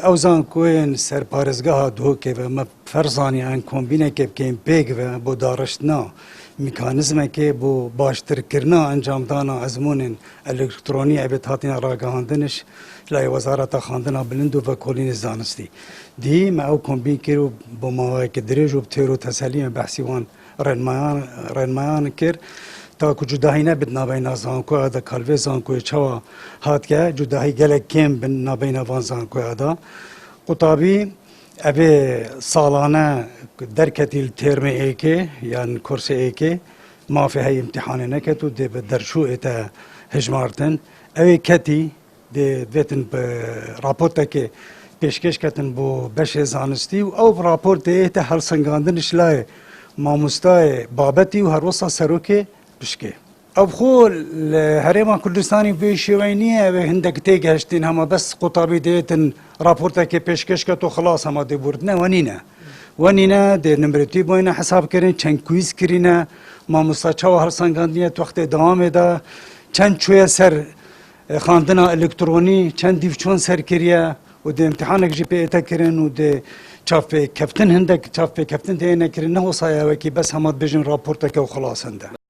اوزان کوین سرپارزگاه دوکه و ما فرزانی ان کومبینه که بکیم پیگ و بو دارشتنا میکانیزمه که بو باشتر کرنا انجام دانا ازمون الکترونی ابت هاتین راگهاندنش لای وزارت خواندنا بلندو و کلین زانستی دی ما او کومبین کرو بو ما که دریجو بتیرو تسلیم بحثی وان رنمایان کر تا که جدایی نبود نبین زانکو ادا کالوی زانکوی چوا هات که جدایی گله کم بین نبین وان زانکوی ادا قطابی ابی سالانه درکتیل ترم ایکی یعنی کورس ایکی ما فی های امتحان نکتو دی به درشو ایتا هجمارتن اوی کتی دی ویتن به راپورتا که پیشکش کتن بو بش زانستی و او راپورت دی ایتا هر سنگاندنش لای ماموستای بابتی و هر وصا سروکی بشكي أب خول هريما كردستاني بشوينية هندك تيجهشتين هما بس قطابي ديتن رابورتا كي بيشكش كتو خلاص هما دي بوردنا ونينا دي نمرتي بوينا حساب كرين چند كويز كرينا ما مستشاو هر سنگاندية وقت دوام دا چند شوية سر خاندنا الكتروني چند ديفچون سر كريا و دي امتحانك جي بي اتا كرين و دي چاف كابتن هندك چاف كابتن دينا كرين نهو صايا وكي بس هما بيجن رابورتا كي وخلاص هنده